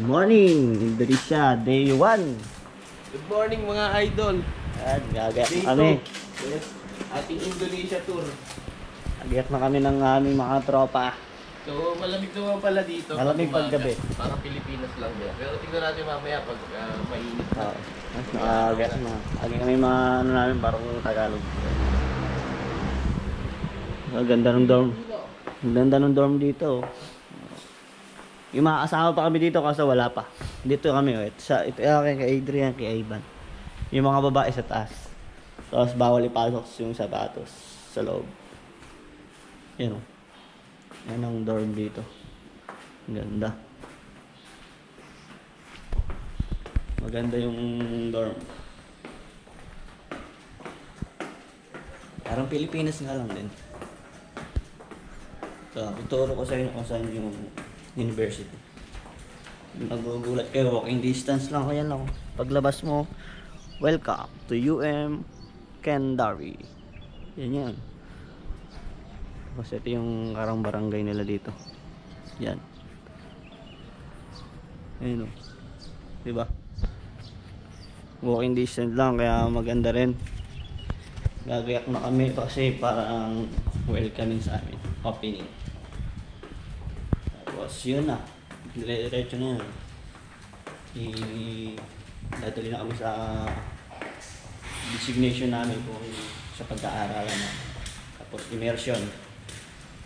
Good morning, Indonesia, day 1. Good morning mga idol. Ayan, gagaya Day kami. 2. Yes, ating Indonesia tour. Gagaya na kami ng aming mga tropa. So malamig naman pala dito. Malamig paggabi. Parang Pilipinas lang yan. Pero tingnan natin mamaya pag mainit na. Oo. Gagaya na. Lagi kami mga ano namin, parang Tagalog. Ang ganda ng dorm. Ang ganda ng dorm dito. Yung mga kasama pa kami dito kasi wala pa. Dito kami. Ito kay Adrian, kay Ivan. Yung mga babae sa taas. Tapos bawal ipasok yung sapatos sa loob. Yan o. Yan ang dorm dito. Ang ganda. Maganda yung dorm. Parang Pilipinas nga lang din. So, ituro ko sa inyo kung saan yung university. Nagugulat kayo, walking distance lang. Ayan lang. Paglabas mo, welcome to UM Kendari. Yan yan. Kasi ito yung karang barangay nila dito. Yan. Ayun o. Diba? Walking distance lang, kaya maganda rin. Gagayak na kami kasi parang welcoming sa amin. Opening. Tapos yun na. Diretso na yun. Dadali na kami sa designation namin kung sa pag-aaralan na. Tapos immersion.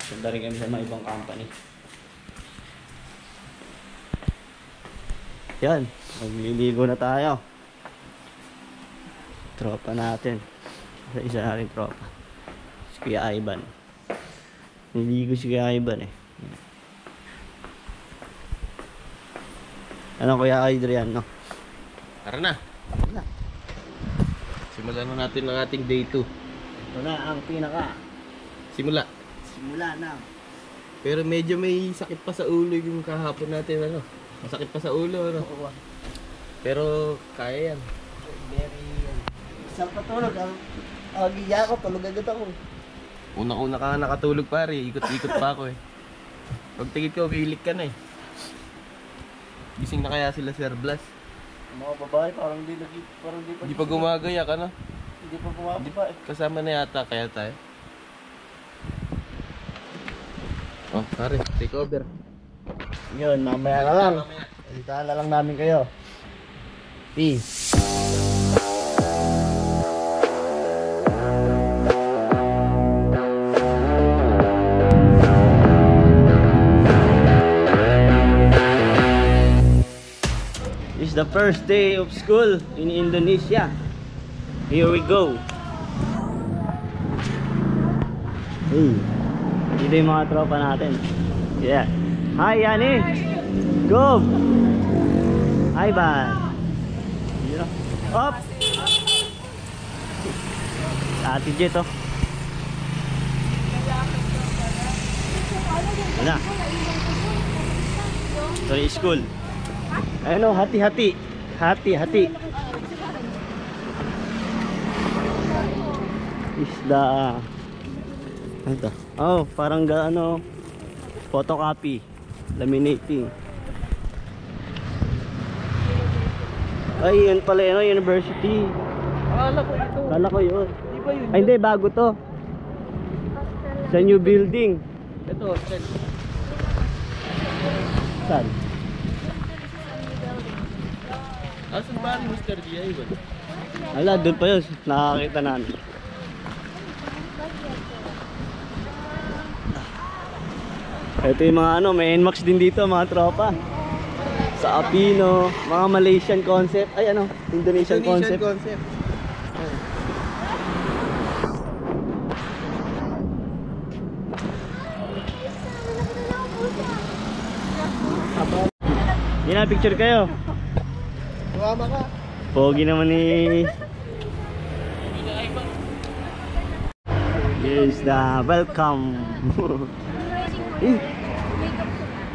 Punta rin kami sa mga ibang company. Yan. Magliligo na tayo. Tropa natin. Isa natin tropa. Si Kuya Ivan. Niligo si Kuya Ivan eh. Ano Kuya Adrian, no? Tara na. Tara na. Simulan na natin ang ating day 2. Ito na ang pinaka. Simula Na. Pero medyo may sakit pa sa ulo yung kahapon natin ano. Masakit pa sa ulo ano. Oo. Pero kaya yan. Very isang patulog. Ang giya ko, tulog agad ako. Una-una ka nakatulog pare, ikot-ikot pa ako eh. Pag tingin ko, umihilik ka na eh. Gising na kaya sila Sir Blas? Mga babae parang di Hindi pa gumagaya ka na? Hindi pa bumababa eh. Kasama na yata kaya tayo. Oh, pare, take over. Yun, mamaya na lang. Salitahan na lang namin kayo. Peace. It's the first day of school in Indonesia. Here we go. Hey, dito yung mga tropa natin. Yeah. Hi, Yani. Go. Hi, bye. Up. Ate Jet, oh. Wala. Sorry, school. Ayun o, hati-hati. Hati-hati. Isda. Ito. Oh, parang ano, photocopy. Laminating. Ay, yun pala yun, university. Akala ko ito. Kala ko yun. Di ba yun? Ay, hindi, bago to. Sa new building. Ito, Saan? asan ba rin Mr. D. Ivan? Wala, doon pa yun. Nakakita namin. Ito yung mga ano, may NMAX din dito, mga tropa. Sa Apino, mga Malaysian concept. Ay ano, Indonesian concept. Yan na, picture kayo. Sumama ka. Pogi naman ni... Here's the welcome.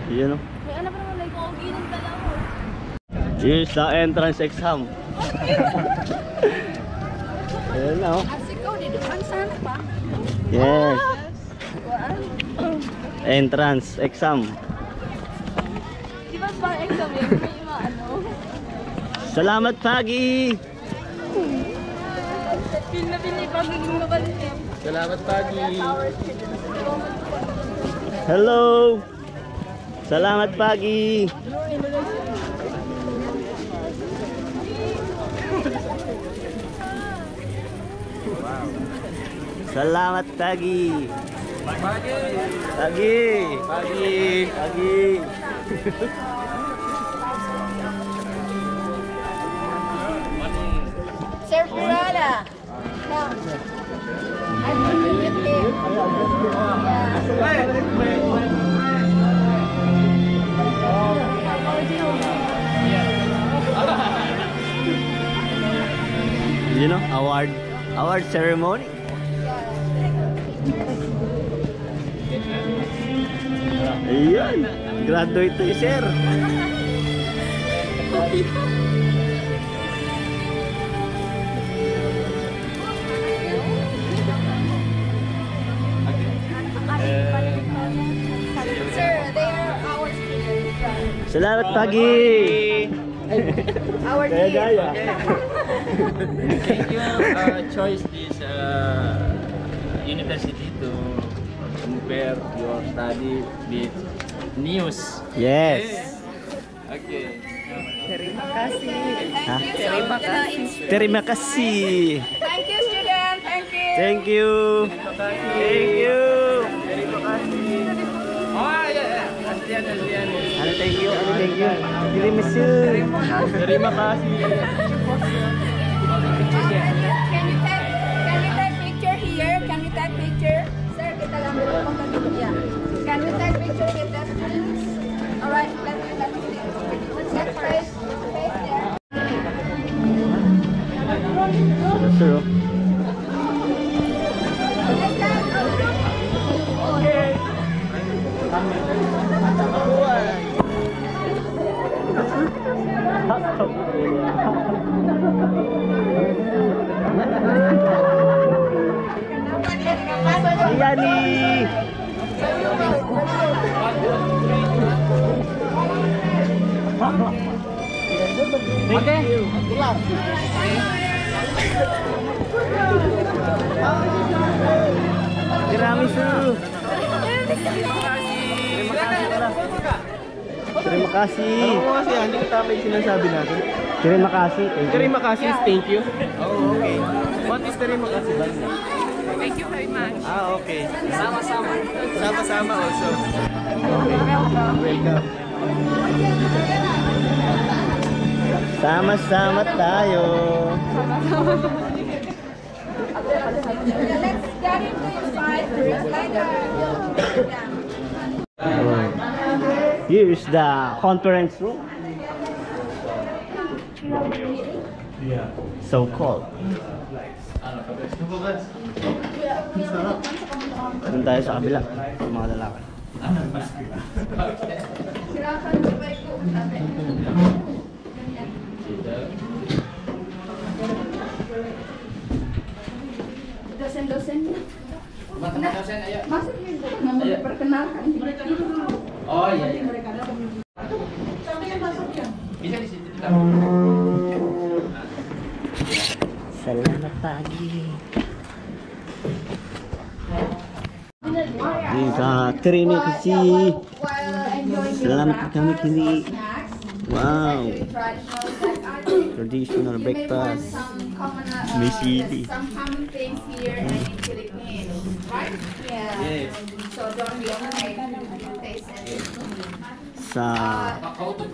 Yan o. May anak naman like pogi ng dalawa. Here's the entrance exam. Ayan na o. As ikaw, didukan saan pa? Yes. Entrance exam. Di ba pang exam yun. May mga ano. Salamat, Pagi! Feel na feel yung pagiging mabalit. Salamat, Pagi. Hello! Salamat, Pagi! Salamat, Pagi! Pagi. Pagi! Pagi. Pagi! Sir Pirana. You know, award ceremony. Ayan, graduate to sir. Sir, they are our students. Salamat, Pagi! Our Kaya team. gaya. Thank you choice this university to compare your study with news. Yes. Okay. Terima kasih. Hah? Terima kasih. Terima kasih. Thank you, student. Thank you. Thank you. Thank you. Oh ya, kasihan. Ano thank you? Ano thank you? Terima kasih. Terima kasih. Can we take picture here? Can we take picture? Sir, kita lang yeah. Can we take picture with us, please? All right, let's get face there. Sir, oh. Si Yani. Okay. Tiramisu. Terima kasih. Ano mo kasi, hindi ko tama yung sinasabi natin. Terima kasih. Thank you. Terima kasih is thank you. Oh, okay. What is terima kasih ba? Thank you very much. Ah, okay. Sama-sama. Sama-sama also. Okay. Welcome. Sama-sama tayo. Let's get into inside. Here's the conference room. So cold. Doon tayo sa kabila, yung mga lalaki. Dosen-dosen. Masuk mau diperkenalkan. Oh iya. Bisa di situ tidak? Salamat pagi. Terima kasih. Selamat kami kini. Wow. Traditional breakfast. May sili. Some common things here in Philippines, right? Yeah. Yes. So don't be afraid to taste it. Sa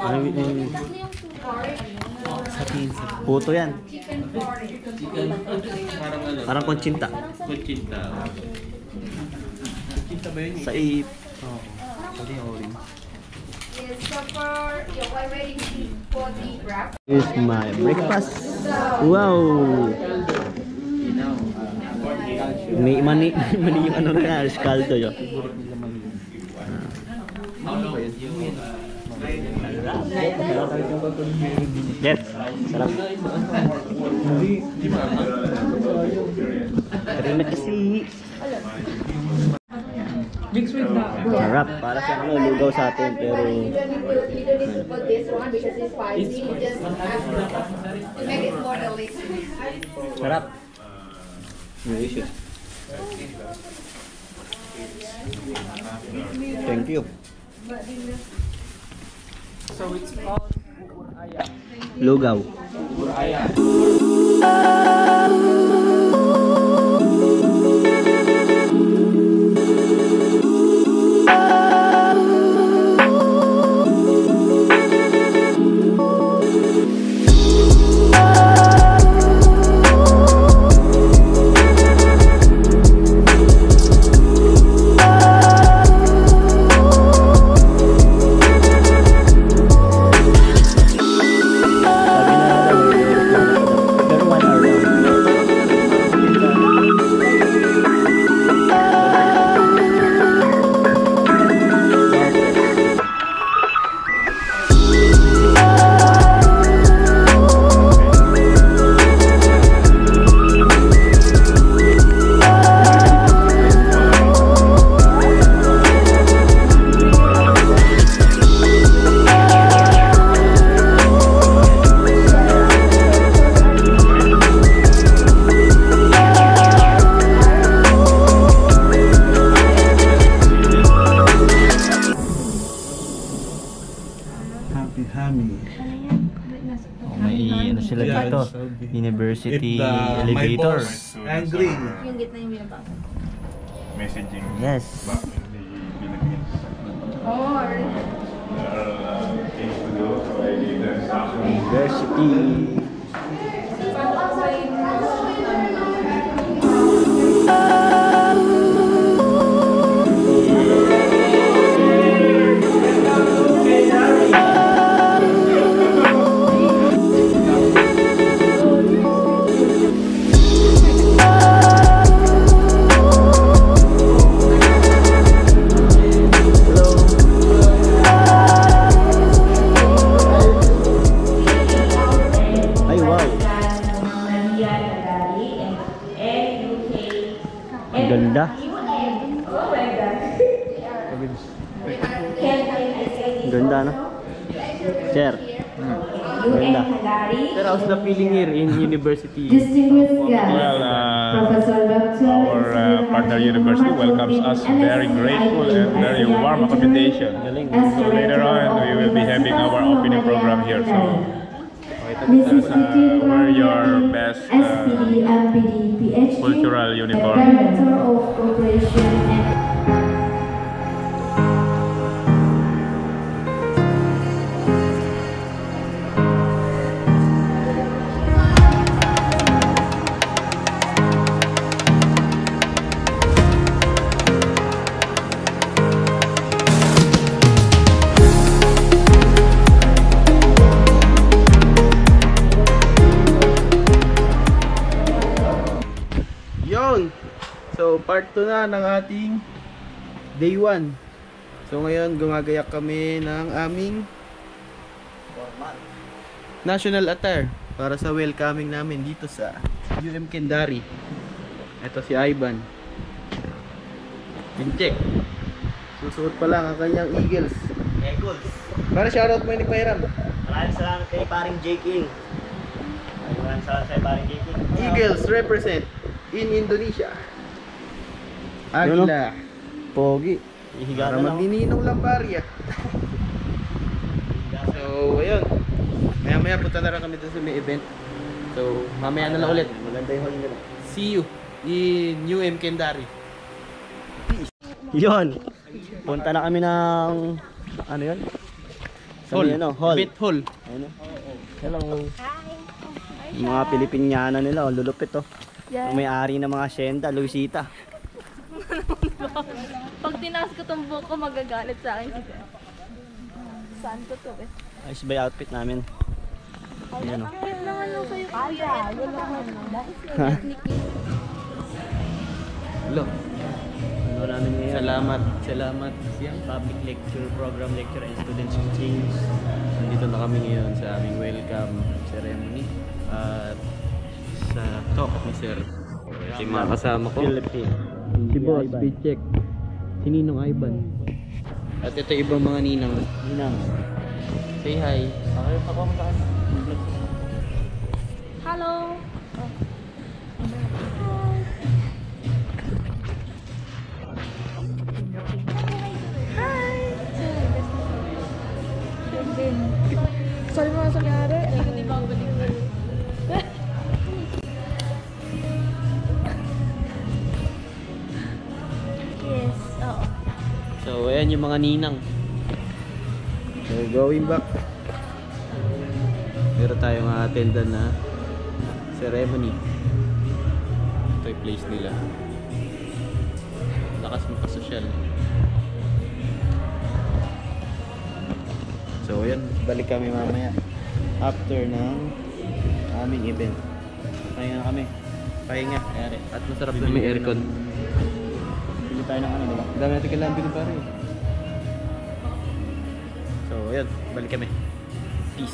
ano yung sa puto yan. Chicken porridge. Parang ano? Parang kontsinta. Kuchinta. Kuchinta ba yun? Sa ip. Oh. Pwede yung orange. Yes, so while waiting for the wrap. Here's my breakfast. Wow! May mani yung ano na yan, scaldo yun. Yes, sarap. Terima kasih. Mix with the Sarap. Para sa ano, lugaw sa atin. Pero You don't need to put this one because it's spicy. You just add to make it more delicious. sarap. Delicious. Thank you. So it's called bubur ayam. Lugaw. Bubur ayam. Pero 1 hour lang. Happy Hammy. Oh, may ano sila dito. University elevator. Angry. Yung gitna yung binabasa. Messaging Yes. back in the Philippines. Oh, really? There are things to do, so I gave them some. University. Ay, wow. Ang ganda. Ang ganda, no? Sir. Ganda. Sir, how's the feeling here in university? Distinguished guests, Well, Professor Dr. our partner university welcomes us very grateful and very warm accommodation. So later on, we will be having our opening program here. So Mrs. wear your best SPD, MPD, PhD, cultural uniform. Director of Cooperation and Yon! So, part 2 na ng ating day 1. So, ngayon, gumagayak kami ng aming national attire para sa welcoming namin dito sa UM Kendari. Ito si Ivan. Pincheck. Susuot pa lang ang kanyang Eagles. Eagles. Para shoutout mo yung nagpahiram. Maraming salamat kay paring J. King. Maraming salamat kay paring J. King. Eagles represent in Indonesia. Agila. Pogi. Ihiga Para na lang. magnininong lang pari ah. So, ayun. Maya-maya punta na rin kami dun sa may event. So, mamaya na lang ulit. Maganda yung hall nila. See you in UM Kendari. Yun. Punta na kami ng ano yun? Sa may ano, hall. Event hall. Ano? Hello. Yung mga Pilipinyana nila, oh, lulupit oh. Yung may-ari ng mga Hacienda, Luisita. Pag tinaas ko tong buhok ko, magagalit sa akin si Sir. Saan ko to eh? Ayos ba yung outfit namin? Ayan oh. Ang cute naman nung sa'yo. Kaya, wala naman. Hello. Ano namin ngayon? Salamat. Salamat. Yan. Public lecture, program lecture, and students exchange. Nandito na kami ngayon sa aming welcome ceremony. At sa talk ni Sir. Yung mga kasama ko. Philippine. Si Boss, Big Check. Si Ninong Ivan. At ito ibang mga ninang. Ninang. Say hi. Okay, ako mo sa akin. Hello. Hi. Sorry mo sa nangyari. Hindi ba ako balik? Yes, oo. So, ayan yung mga ninang. So, going back. Meron tayong attendan na ceremony. Ito yung place nila. Lakas magpasosyal. So, ayan. Balik kami mamaya. After ng aming event. Pahinga na kami. Pahinga. Kayari. At masarap na may aircon. Bili tayo ng ano, diba? Ang dami natin kailangan bilhin pare. So, ayan. Balik kami. Peace.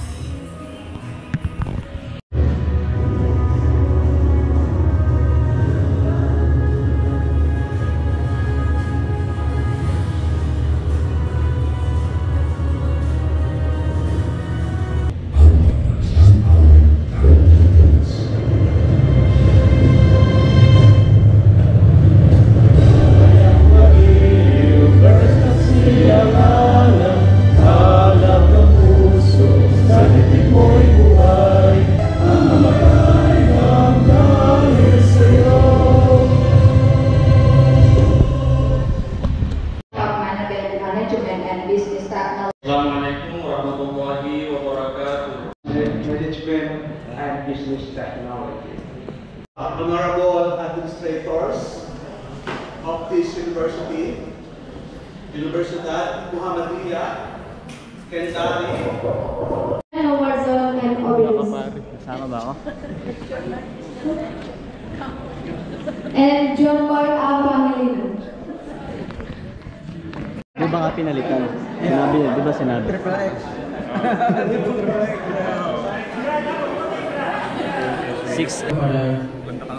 Management and Business Technology. Assalamualaikum warahmatullahi wabarakatuh. Management and Business Technology. Honorable administrators of this university, Universidad Muhammadiyah, Kendari. Hello, Warzone and Obvious. Kasama ba ako? And John Boy Pangilinan. Di ba nga pinalitan? Sinabi niya, di ba sinabi? Six.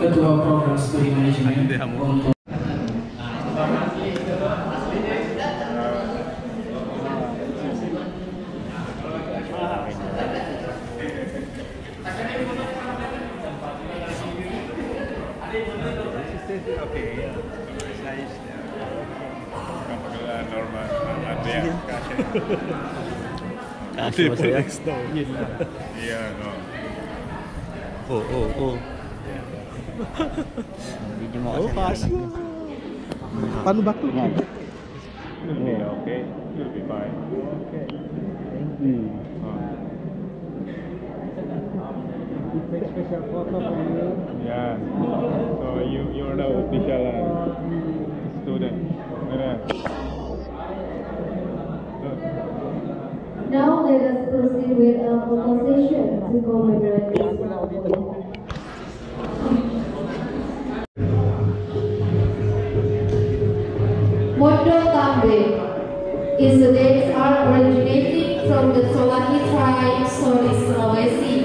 Ketua Program Studi Management. Normal. Andrea. Kasi masaya. Yeah, no. Oo. Video mo kasi. Paano ba ito? Yan. Yeah, okay. You'll be fine. Okay. Yeah. So you're the official student. Yeah. Now let us proceed with a photo session to commemorate this milestone. Mondo Tambe is the dates are originating from the Tolaki tribe, Sulawesi.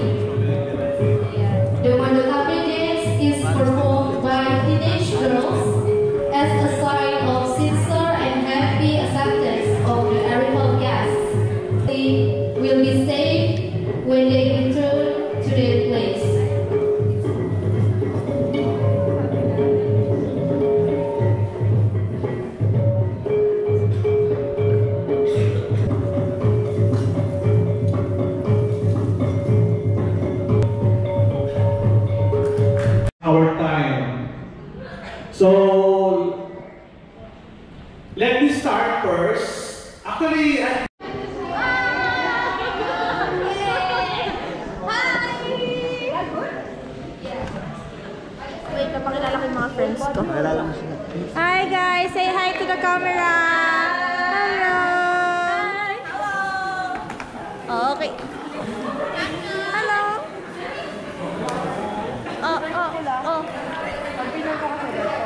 The Mondo Tambe dance is performed by teenage girls as a sign of sincere and happy acceptance of the arrival guests. They will be safe when they return to their place. Our time. So, let me start first. Actually, Wait, napakilala ko yung mga friends ko. Makilala mo sila. Hi guys! Say hi to the camera! Hello! Okay. Hello! Oh.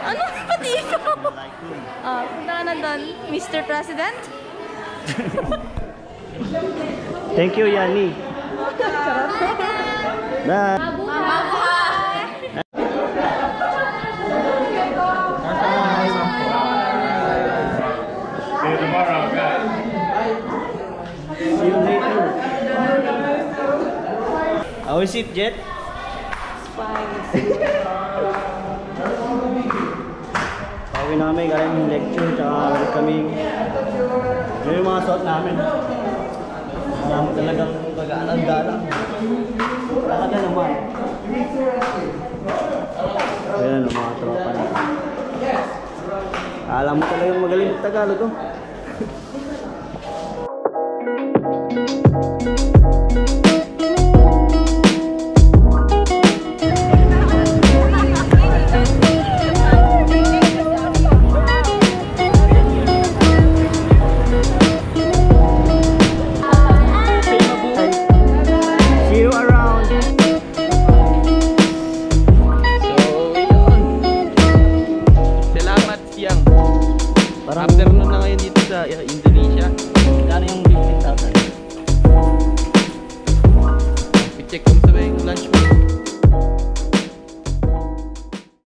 Ano? Pati ikaw? Punta ka na doon, Mr. President? Thank you, Yani. Bye. See you tomorrow, guys. How is it, Jet? Pauwi namin galing lecture, tsaka welcoming. Yun yung mga suot namin. Alam mo talagang pag-aalang-galang. Wala ka naman. Ayan ang mga tropa natin. Alam mo talagang magaling Tagalog, oh. Afternoon na ngayon dito sa Indonesia. Kano yung 15,000? I-check ko sa